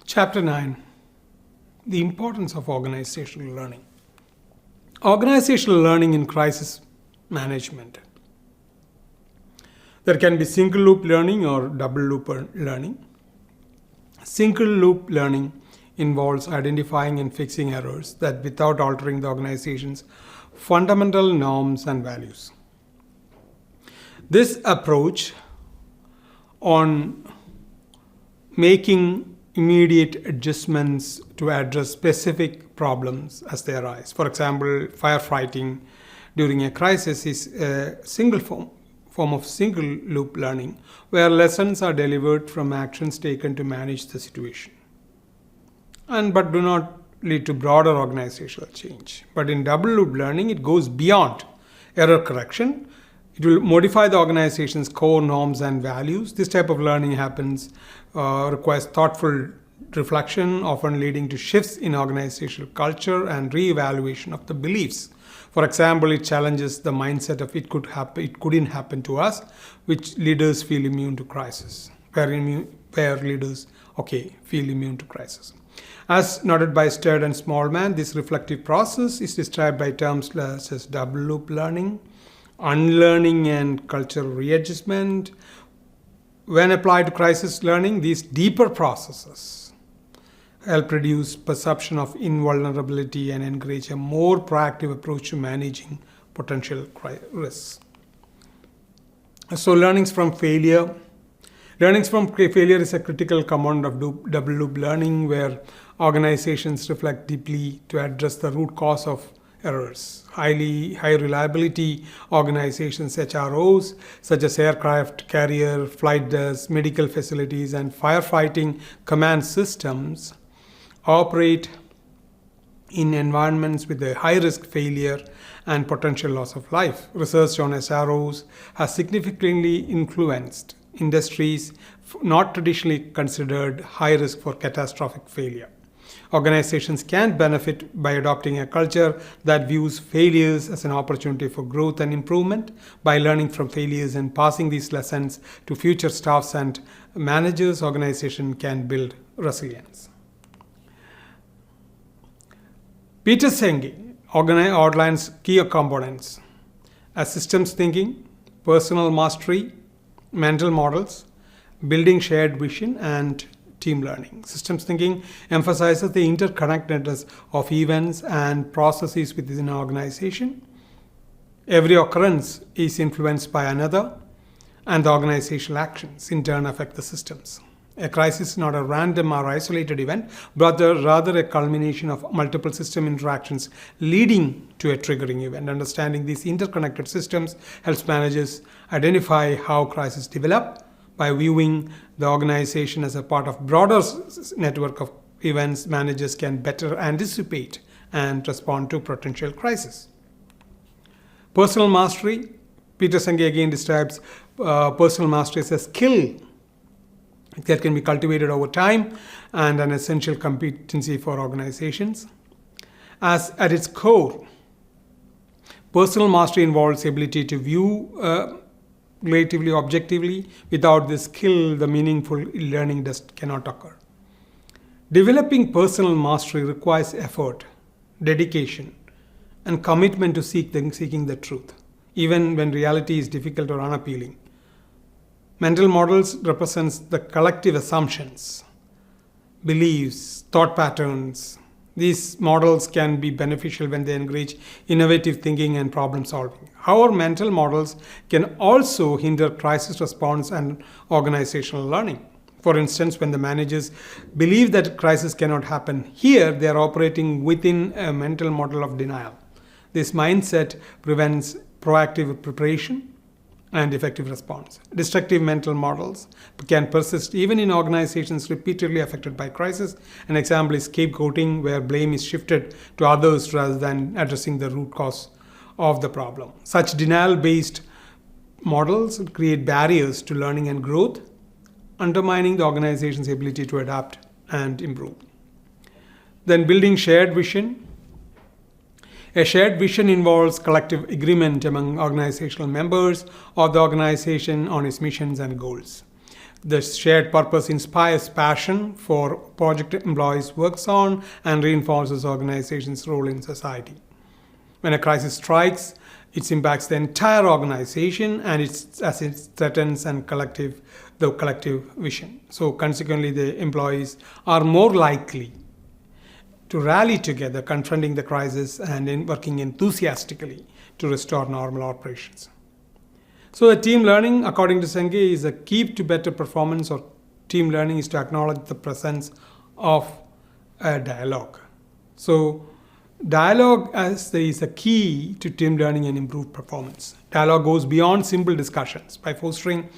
Chapter 9: The Importance of Organizational Learning. Organizational learning in crisis management. There can be single loop learning or double loop learning. Single loop learning involves identifying and fixing errors that without altering the organization's fundamental norms and values. This approach on making immediate adjustments to address specific problems as they arise. For example, firefighting during a crisis is a single form of single loop learning where lessons are delivered from actions taken to manage the situation but do not lead to broader organizational change. But in double loop learning, it goes beyond error correction. It will modify the organization's core norms and values. This type of learning requires thoughtful reflection, often leading to shifts in organizational culture and re-evaluation of the beliefs. For example, it challenges the mindset of it couldn't happen to us, which leaders feel immune to crisis. Where leaders feel immune to crisis. As noted by Stead and Smallman, this reflective process is described by terms such as double loop learning, unlearning, and cultural readjustment. When applied to crisis learning, these deeper processes help reduce perception of invulnerability and encourage a more proactive approach to managing potential risks. So, learnings from failure. Learnings from failure is a critical component of double loop learning where organizations reflect deeply to address the root cause of errors. High reliability organizations, HROs, such as aircraft carrier, flight desks, medical facilities, and firefighting command systems, operate in environments with a high risk failure and potential loss of life. Research on SROs has significantly influenced industries not traditionally considered high risk for catastrophic failure. Organizations can benefit by adopting a culture that views failures as an opportunity for growth and improvement. By learning from failures and passing these lessons to future staffs and managers, organization can build resilience. Peter Senge outlines key components as systems thinking, personal mastery, mental models, building shared vision, and team learning. Systems thinking emphasizes the interconnectedness of events and processes within an organization. Every occurrence is influenced by another, and the organizational actions in turn affect the systems. A crisis is not a random or isolated event, but rather a culmination of multiple system interactions leading to a triggering event. Understanding these interconnected systems helps managers identify how crises develop. By viewing the organization as a part of broader network of events, managers can better anticipate and respond to potential crises. Personal mastery. Peter Senge again describes personal mastery as a skill that can be cultivated over time and an essential competency for organizations. As at its core, personal mastery involves the ability to view relatively objectively. Without this skill, the meaningful learning cannot occur. Developing personal mastery requires effort, dedication, and commitment to seeking the truth, even when reality is difficult or unappealing. Mental models represents the collective assumptions, beliefs, thought patterns. These models can be beneficial when they encourage innovative thinking and problem solving. However, mental models can also hinder crisis response and organizational learning. For instance, when the managers believe that a crisis cannot happen here, they are operating within a mental model of denial. This mindset prevents proactive preparation and effective response. Destructive mental models can persist even in organizations repeatedly affected by crisis. An example is scapegoating, where blame is shifted to others rather than addressing the root cause of the problem. Such denial-based models create barriers to learning and growth, undermining the organization's ability to adapt and improve. Then building shared vision. A shared vision involves collective agreement among organizational members of the organization on its missions and goals. The shared purpose inspires passion for project employees works on and reinforces organization's role in society. When a crisis strikes, it impacts the entire organization and it threatens the collective vision. So consequently, the employees are more likely to rally together, confronting the crisis and working enthusiastically to restore normal operations. So, the team learning, according to Senge, is a key to better performance, or team learning is to acknowledge the presence of a dialogue. So, dialogue is a key to team learning and improved performance. Dialogue goes beyond simple discussions by fostering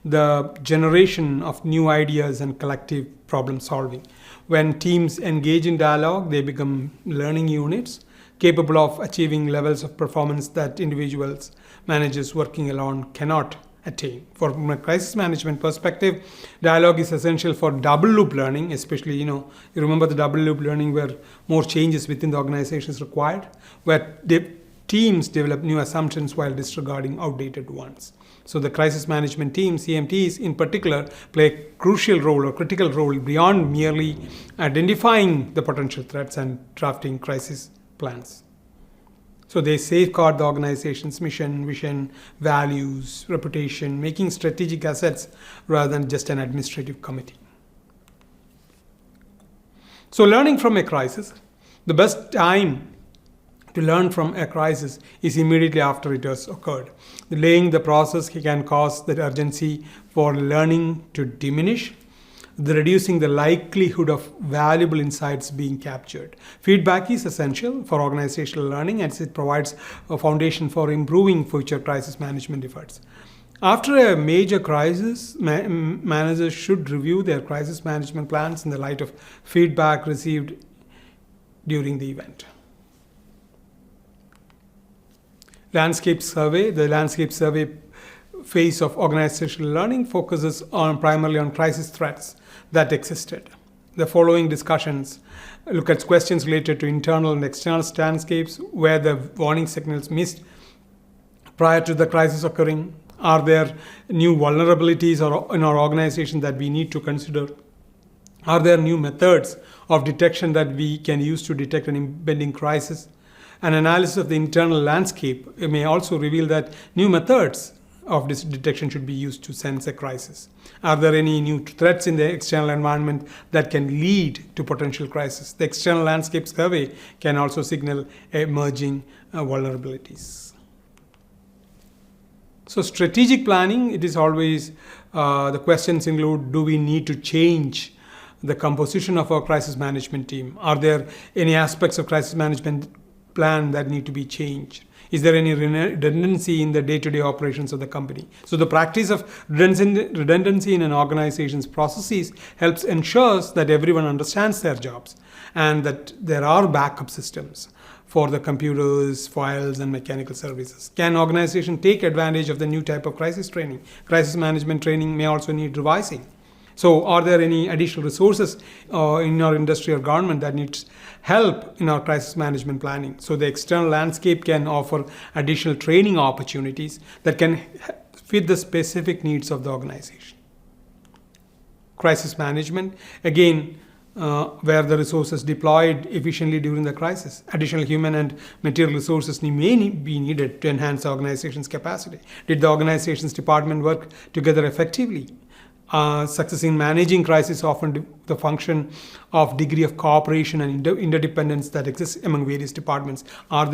the generation of new ideas and collective problem solving. When teams engage in dialogue, they become learning units capable of achieving levels of performance that individuals, managers working alone cannot attain. From a crisis management perspective, dialogue is essential for double loop learning, especially, you remember the double loop learning where more changes within the organization is required, where teams develop new assumptions while disregarding outdated ones. So the crisis management team, CMTs in particular, play a crucial role or critical role beyond merely identifying the potential threats and drafting crisis plans. So they safeguard the organization's mission, vision, values, reputation, making strategic assets rather than just an administrative committee. So learning from a crisis, the best time to learn from a crisis is immediately after it has occurred. Delaying the process can cause the urgency for learning to diminish, reducing the likelihood of valuable insights being captured. Feedback is essential for organizational learning as it provides a foundation for improving future crisis management efforts. After a major crisis, managers should review their crisis management plans in the light of feedback received during the event. Landscape survey. The landscape survey phase of organizational learning focuses primarily on crisis threats that existed. The following discussions look at questions related to internal and external landscapes, where the warning signals missed prior to the crisis occurring. Are there new vulnerabilities in our organization that we need to consider? Are there new methods of detection that we can use to detect an impending crisis? An analysis of the internal landscape may also reveal that new methods of this detection should be used to sense a crisis. Are there any new threats in the external environment that can lead to potential crisis? The external landscape survey can also signal emerging vulnerabilities. So strategic planning, it is always, the questions include, do we need to change the composition of our crisis management team? Are there any aspects of crisis management plan that need to be changed? Is there any redundancy in the day-to-day operations of the company? So the practice of redundancy in an organization's processes helps ensures that everyone understands their jobs and that there are backup systems for the computers, files, and mechanical services. Can organization take advantage of the new type of crisis training? Crisis management training may also need revising. So are there any additional resources in our industry or government that needs help in our crisis management planning? So the external landscape can offer additional training opportunities that can fit the specific needs of the organization. Crisis management, again, where the resources deployed efficiently during the crisis. Additional human and material resources may be needed to enhance the organization's capacity. Did the organization's department work together effectively? Success in managing crisis often the function of degree of cooperation and interdependence that exists among various departments. Were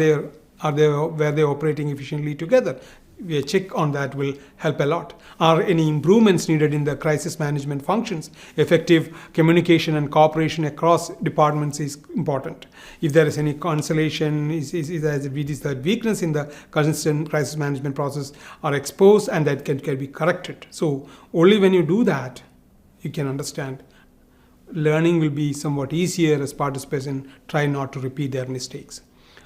they operating efficiently together? A check on that will help a lot. Are any improvements needed in the crisis management functions? Effective communication and cooperation across departments is important. If there is any cancellation, is that weakness in the consistent crisis management process are exposed and that can be corrected. So only when you do that, you can understand. Learning will be somewhat easier as participants try not to repeat their mistakes.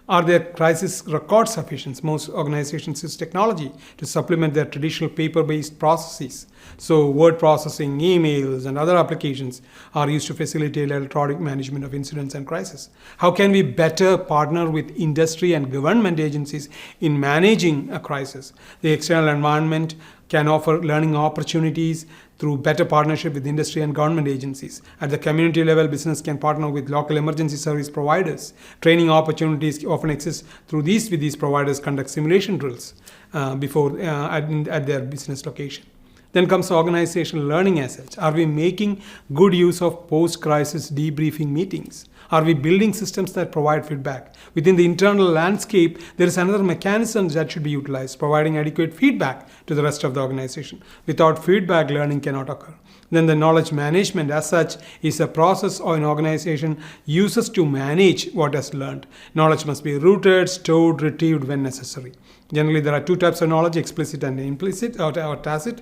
Are their crisis records sufficient? Most organizations use technology to supplement their traditional paper-based processes. So word processing, emails, and other applications are used to facilitate electronic management of incidents and crises. How can we better partner with industry and government agencies in managing a crisis? The external environment can offer learning opportunities through better partnership with industry and government agencies. At the community level, business can partner with local emergency service providers. Training opportunities often exist through these with these providers conduct simulation drills at their business location. Then comes organizational learning as such. Are we making good use of post-crisis debriefing meetings? Are we building systems that provide feedback? Within the internal landscape, there is another mechanism that should be utilized, providing adequate feedback to the rest of the organization. Without feedback, learning cannot occur. Then the knowledge management as such is a process an organization uses to manage what has learned. Knowledge must be rooted, stored, retrieved when necessary. Generally, there are two types of knowledge, explicit and implicit or tacit.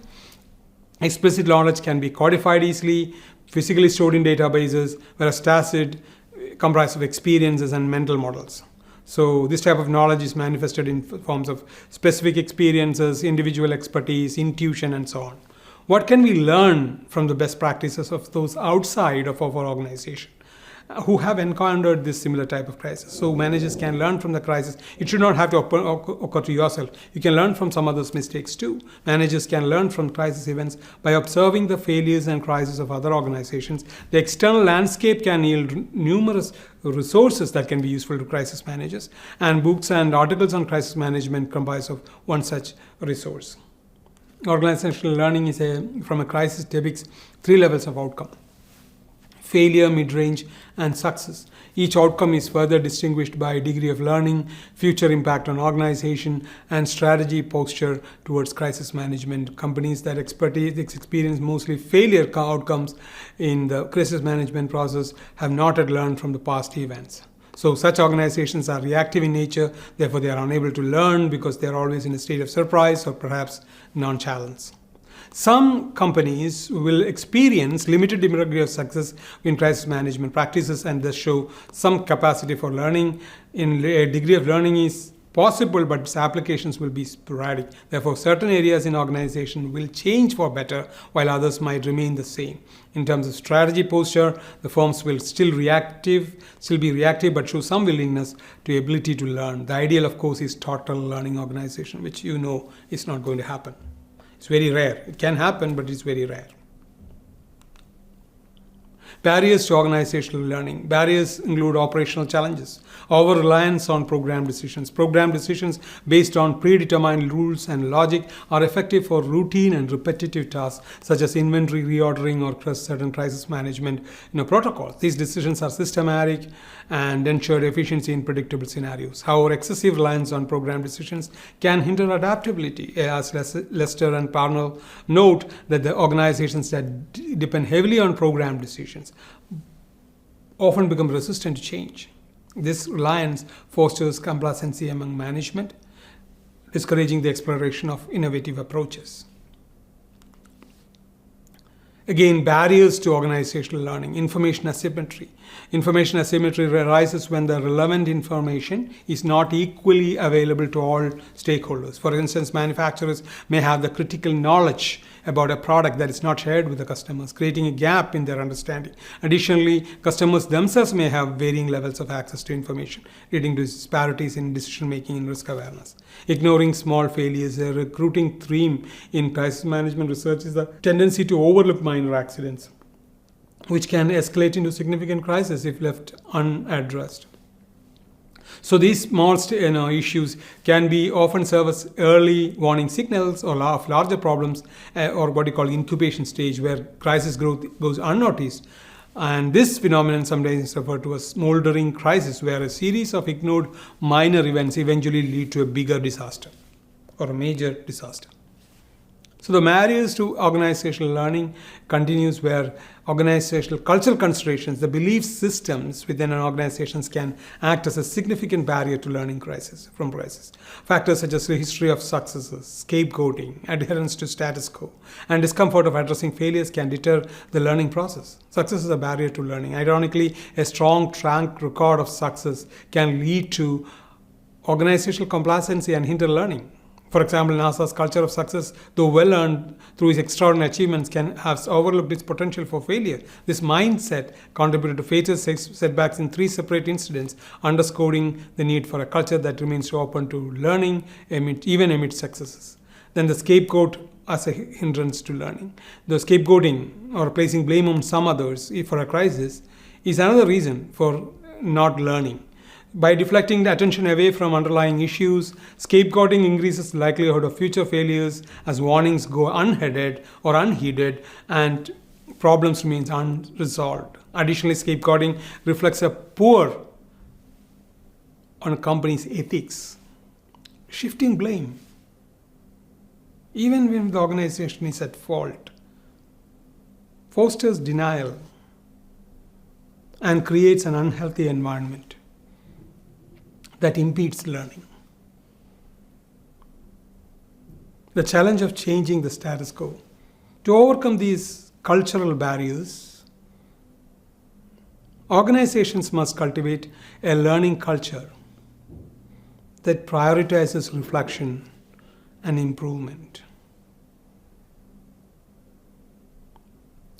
Explicit knowledge can be codified easily, physically stored in databases, whereas tacit comprised of experiences and mental models. So this type of knowledge is manifested in forms of specific experiences, individual expertise, intuition, and so on. What can we learn from the best practices of those outside of our organization who have encountered this similar type of crisis? So managers can learn from the crisis. It should not have to occur to yourself. You can learn from some others' mistakes too. Managers can learn from crisis events by observing the failures and crises of other organizations. The external landscape can yield numerous resources that can be useful to crisis managers, and books and articles on crisis management comprise of one such resource. Organizational learning from a crisis depicts three levels of outcome: failure, mid-range, and success. Each outcome is further distinguished by degree of learning, future impact on organization, and strategy posture towards crisis management. Companies that experience mostly failure outcomes in the crisis management process have not yet learned from the past events. So such organizations are reactive in nature, therefore they are unable to learn because they are always in a state of surprise or perhaps nonchalance. Some companies will experience limited degree of success in crisis management practices and thus show some capacity for learning. A degree of learning is possible, but its applications will be sporadic. Therefore, certain areas in organization will change for better, while others might remain the same. In terms of strategy posture, the firms will still be reactive, but show some willingness to ability to learn. The ideal, of course, is total learning organization, which you know is not going to happen. It's very rare. It can happen, but it's very rare. Barriers to organizational learning. Barriers include operational challenges, over-reliance on program decisions. Program decisions based on predetermined rules and logic are effective for routine and repetitive tasks such as inventory reordering or certain crisis management protocols. These decisions are systematic and ensure efficiency in predictable scenarios. However, excessive reliance on program decisions can hinder adaptability. As Lester and Parnell note that the organizations that depend heavily on program decisions often become resistant to change. This reliance fosters complacency among management, discouraging the exploration of innovative approaches. Again, barriers to organizational learning. Information asymmetry. Information asymmetry arises when the relevant information is not equally available to all stakeholders. For instance, manufacturers may have the critical knowledge about a product that is not shared with the customers, creating a gap in their understanding. Additionally, customers themselves may have varying levels of access to information, leading to disparities in decision-making and risk awareness. Ignoring small failures. A recruiting theme in crisis management research is the tendency to overlook minor accidents, which can escalate into significant crisis if left unaddressed. So these small issues can be often serve as early warning signals or of larger problems or what you call incubation stage, where crisis growth goes unnoticed. And this phenomenon sometimes is referred to as smoldering crisis, where a series of ignored minor events eventually lead to a bigger disaster or a major disaster. So the barriers to organizational learning continues where organizational cultural considerations, the belief systems within an organization can act as a significant barrier to learning from crisis. Factors such as the history of successes, scapegoating, adherence to status quo, and discomfort of addressing failures can deter the learning process. Success is a barrier to learning. Ironically, a strong track record of success can lead to organizational complacency and hinder learning. For example, NASA's culture of success, though well earned through its extraordinary achievements, can have overlooked its potential for failure. This mindset contributed to fatal setbacks in 3 separate incidents, underscoring the need for a culture that remains open to learning even amid successes. Then the scapegoat as a hindrance to learning. The scapegoating or placing blame on some others for a crisis is another reason for not learning. By deflecting the attention away from underlying issues, scapegoating increases the likelihood of future failures as warnings go unheeded or unheeded and problems remain unresolved. Additionally, scapegoating reflects a poor on a company's ethics. Shifting blame, even when the organization is at fault, fosters denial and creates an unhealthy environment that impedes learning. The challenge of changing the status quo. To overcome these cultural barriers, organizations must cultivate a learning culture that prioritizes reflection and improvement.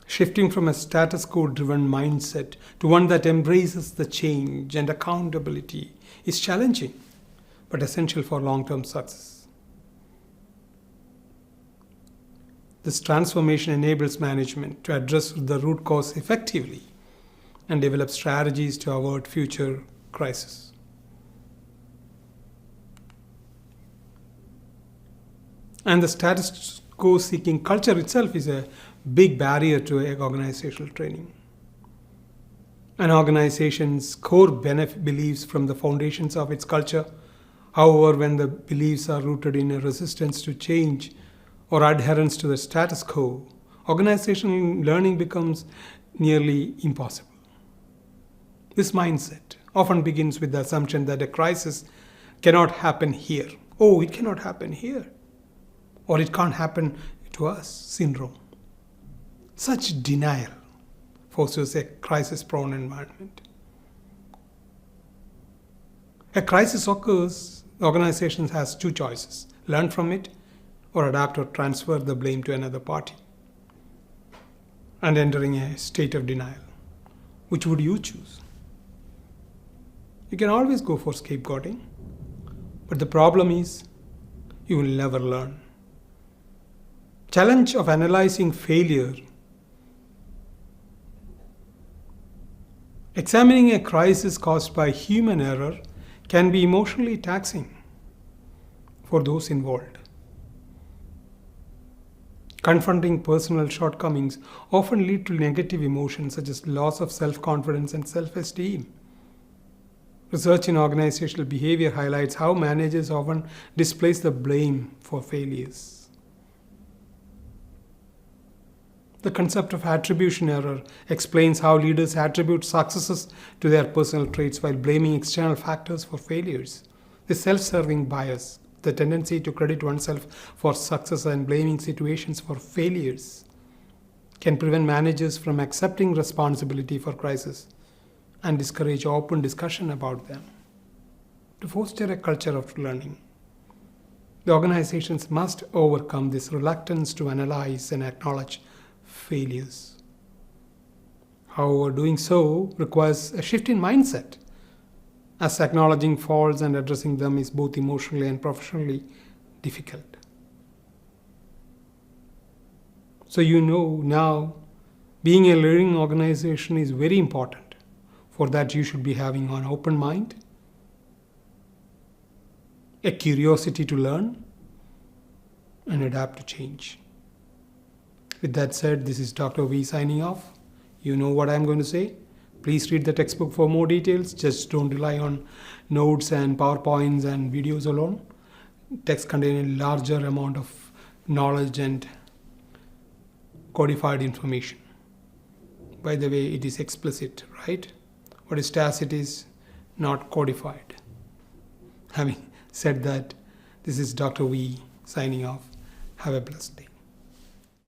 Shifting from a status quo driven mindset to one that embraces the change and accountability is challenging but essential for long term success. This transformation enables management to address the root cause effectively and develop strategies to avert future crises. And the status quo seeking culture itself is a big barrier to organizational training. An organization's core beliefs from the foundations of its culture. However, when the beliefs are rooted in a resistance to change or adherence to the status quo, organizational learning becomes nearly impossible. This mindset often begins with the assumption that a crisis cannot happen here. Oh, it cannot happen here. Or it can't happen to us syndrome. Such denial fosters a crisis-prone environment. A crisis occurs, the organization has two choices: learn from it or adapt or transfer the blame to another party. And entering a state of denial. Which would you choose? You can always go for scapegoating, but the problem is you will never learn. Challenge of analyzing failure. Examining a crisis caused by human error can be emotionally taxing for those involved. Confronting personal shortcomings often lead to negative emotions such as loss of self-confidence and self-esteem. Research in organizational behavior highlights how managers often displace the blame for failures. The concept of attribution error explains how leaders attribute successes to their personal traits while blaming external factors for failures. This self-serving bias, the tendency to credit oneself for success and blaming situations for failures, can prevent managers from accepting responsibility for crises and discourage open discussion about them. To foster a culture of learning, the organizations must overcome this reluctance to analyze and acknowledge failures. However, doing so requires a shift in mindset, as acknowledging faults and addressing them is both emotionally and professionally difficult. So you know now, being a learning organization is very important. For that, you should be having an open mind, a curiosity to learn, and adapt to change. With that said, this is Dr. V signing off. You know what I'm going to say. Please read the textbook for more details. Just don't rely on notes and PowerPoints and videos alone. Texts contain a larger amount of knowledge and codified information. By the way, it is explicit, right? What is tacit is not codified. Having said that, this is Dr. V signing off. Have a blessed day.